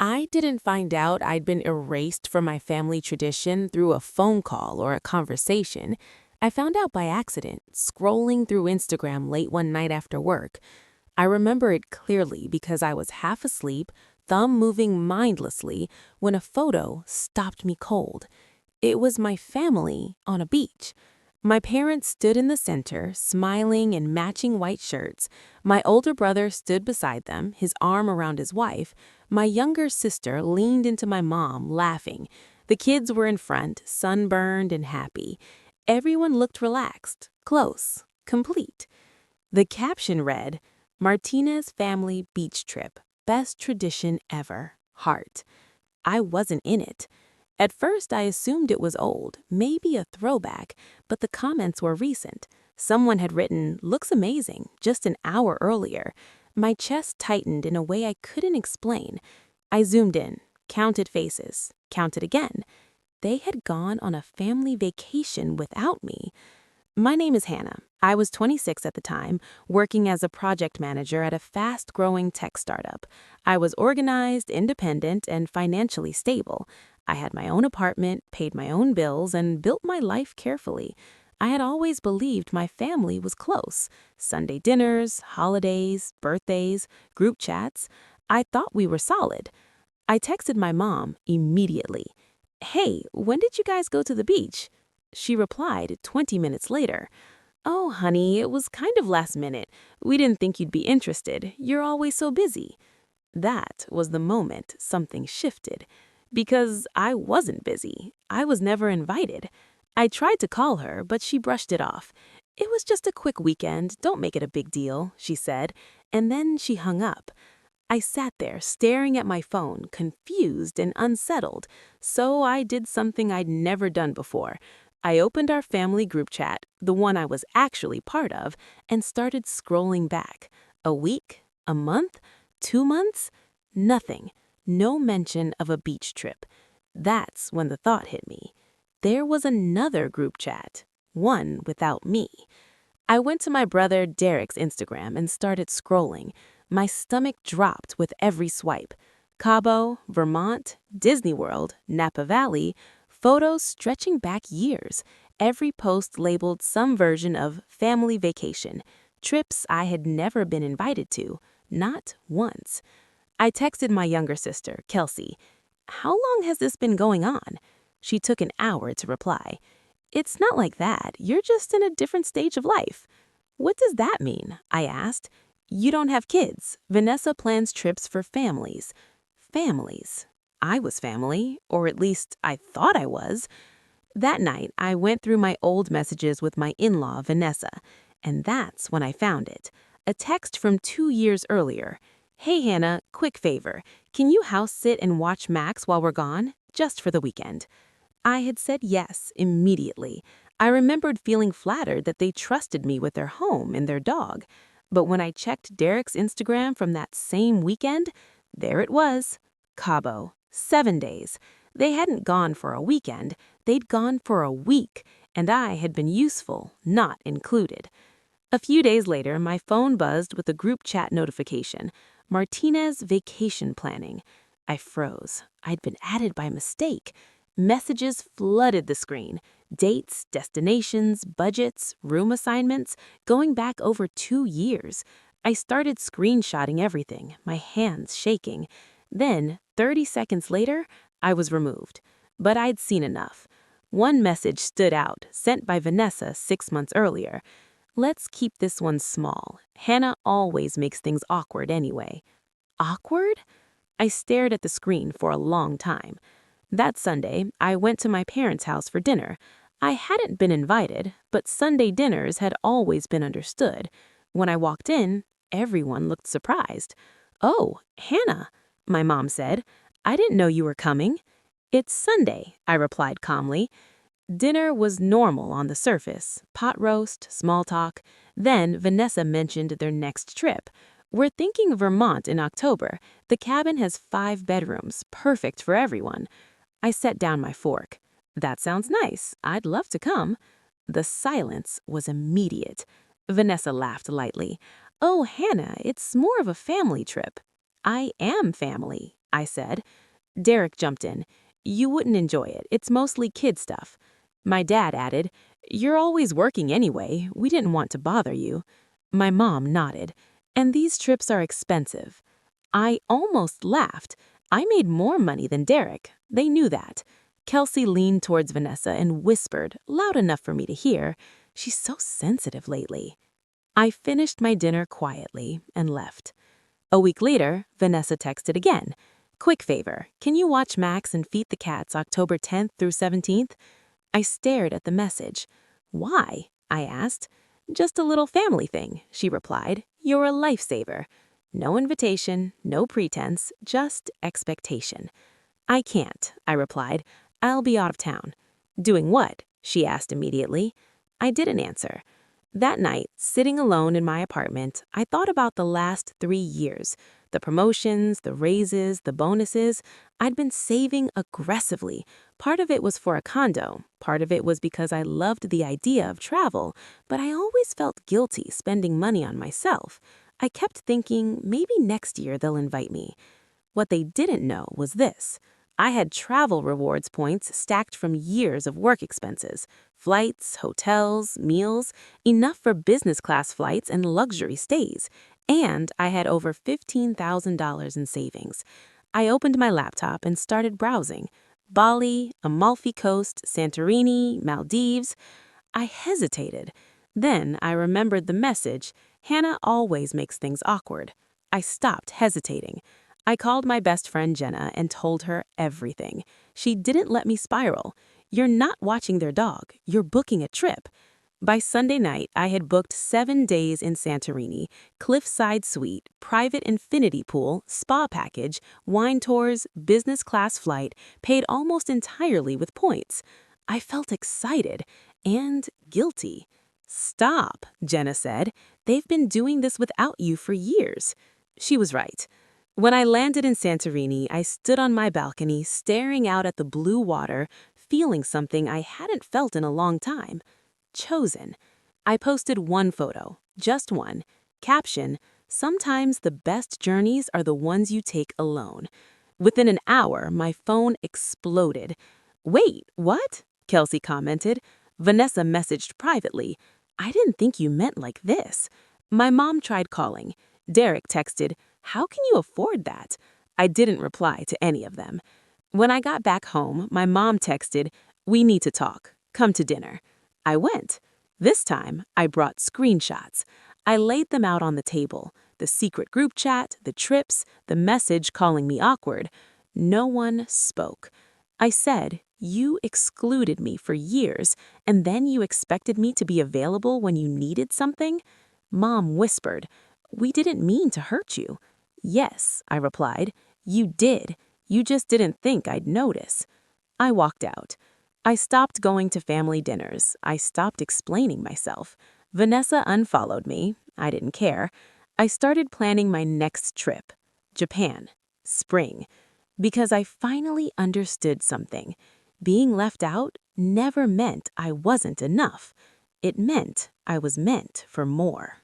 I didn't find out I'd been erased from my family tradition through a phone call or a conversation. I found out by accident, scrolling through Instagram late one night after work. I remember it clearly because I was half asleep, thumb moving mindlessly, when a photo stopped me cold. It was my family on a beach. My parents stood in the center, smiling in matching white shirts. My older brother stood beside them, his arm around his wife. My younger sister leaned into my mom, laughing. The kids were in front, sunburned and happy. Everyone looked relaxed, close, complete. The caption read, "Martinez family beach trip. Best tradition ever. Heart." I wasn't in it. At first, I assumed it was old, maybe a throwback, but the comments were recent. Someone had written, "Looks amazing," just an hour earlier. My chest tightened in a way I couldn't explain. I zoomed in, counted faces, counted again. They had gone on a family vacation without me. My name is Hannah. I was 26 at the time, working as a project manager at a fast-growing tech startup. I was organized, independent, and financially stable. I had my own apartment, paid my own bills, and built my life carefully. I had always believed my family was close. Sunday dinners, holidays, birthdays, group chats. I thought we were solid. I texted my mom immediately. "Hey, when did you guys go to the beach?" She replied 20 minutes later. "Oh, honey, it was kind of last minute. We didn't think you'd be interested. You're always so busy." That was the moment something shifted. Because I wasn't busy. I was never invited. I tried to call her, but she brushed it off. "It was just a quick weekend. Don't make it a big deal," she said. And then she hung up. I sat there staring at my phone, confused and unsettled. So I did something I'd never done before. I opened our family group chat, the one I was actually part of, and started scrolling back. A week? A month? 2 months? Nothing. No mention of a beach trip. That's when the thought hit me. There was another group chat, one without me. I went to my brother Derek's Instagram and started scrolling. My stomach dropped with every swipe. Cabo, Vermont, Disney World, Napa Valley, photos stretching back years. Every post labeled some version of family vacation, trips I had never been invited to, not once. I texted my younger sister, Kelsey. "How long has this been going on?" She took an hour to reply. "It's not like that. You're just in a different stage of life." "What does that mean?" I asked. "You don't have kids. Vanessa plans trips for families." Families. I was family, or at least I thought I was. That night, I went through my old messages with my in-law, Vanessa, and that's when I found it. A text from 2 years earlier. "Hey Hannah, quick favor. Can you house sit and watch Max while we're gone? Just for the weekend." I had said yes immediately. I remembered feeling flattered that they trusted me with their home and their dog. But when I checked Derek's Instagram from that same weekend, there it was. Cabo. 7 days. They hadn't gone for a weekend. They'd gone for a week, and I had been useful, not included. A few days later, my phone buzzed with a group chat notification. "Martinez vacation planning." I froze. I'd been added by mistake. Messages flooded the screen. Dates, destinations, budgets, room assignments, going back over 2 years. I started screenshotting everything, my hands shaking. Then, 30 seconds later, I was removed. But I'd seen enough. One message stood out, sent by Vanessa 6 months earlier. "Let's keep this one small. Hannah always makes things awkward anyway." Awkward? I stared at the screen for a long time. That Sunday, I went to my parents' house for dinner. I hadn't been invited, but Sunday dinners had always been understood. When I walked in, everyone looked surprised. "Oh, Hannah," my mom said. "I didn't know you were coming." "It's Sunday," I replied calmly. Dinner was normal on the surface, pot roast, small talk. Then Vanessa mentioned their next trip. "We're thinking Vermont in October. The cabin has 5 bedrooms, perfect for everyone." I set down my fork. "That sounds nice. I'd love to come." The silence was immediate. Vanessa laughed lightly. "Oh, Hannah, it's more of a family trip." "I am family." I said. Derek jumped in. You wouldn't enjoy it. It's mostly kid stuff. My dad added, You're always working anyway. We didn't want to bother you. My mom nodded. And these trips are expensive. I almost laughed. I made more money than Derek. They knew that. Kelsey leaned towards Vanessa and whispered, loud enough for me to hear, She's so sensitive lately. I finished my dinner quietly and left. A week later, Vanessa texted again. Quick favor, can you watch Max and Feed the Cats October 10th through 17th? I stared at the message. Why? I asked. Just a little family thing, she replied. You're a lifesaver. No invitation, no pretense, just expectation. I can't, I replied. I'll be out of town. Doing what? She asked immediately. I didn't answer. That night, sitting alone in my apartment, I thought about the last 3 years. The promotions, the raises, the bonuses. I'd been saving aggressively. Part of it was for a condo. Part of it was because I loved the idea of travel, but I always felt guilty spending money on myself. I kept thinking maybe next year they'll invite me. What they didn't know was this. I had travel rewards points stacked from years of work expenses. Flights, hotels, meals, enough for business class flights and luxury stays. And I had over $15,000 in savings. I opened my laptop and started browsing. Bali, Amalfi Coast, Santorini, Maldives. I hesitated. Then I remembered the message, Hannah always makes things awkward. I stopped hesitating. I called my best friend Jenna and told her everything. She didn't let me spiral. You're not watching their dog. You're booking a trip. By Sunday night, I had booked 7 days in Santorini, cliffside suite, private infinity pool, spa package, wine tours, business class flight, paid almost entirely with points. I felt excited and guilty. Stop, Jenna said. They've been doing this without you for years. She was right. When I landed in Santorini, I stood on my balcony, staring out at the blue water, feeling something I hadn't felt in a long time. Chosen. I posted one photo, just one. Caption, sometimes the best journeys are the ones you take alone. Within an hour, my phone exploded. Wait, what? Kelsey commented. Vanessa messaged privately. I didn't think you meant like this. My mom tried calling. Derek texted, How can you afford that? I didn't reply to any of them. When I got back home, my mom texted, We need to talk. Come to dinner. I went. This time, I brought screenshots. I laid them out on the table. The secret group chat, the trips, the message calling me awkward. No one spoke. I said, You excluded me for years, and then you expected me to be available when you needed something? Mom whispered, We didn't mean to hurt you. Yes, I replied. You did. You just didn't think I'd notice. I walked out. I stopped going to family dinners. I stopped explaining myself. Vanessa unfollowed me. I didn't care. I started planning my next trip. Japan. Spring. Because I finally understood something. Being left out never meant I wasn't enough. It meant I was meant for more.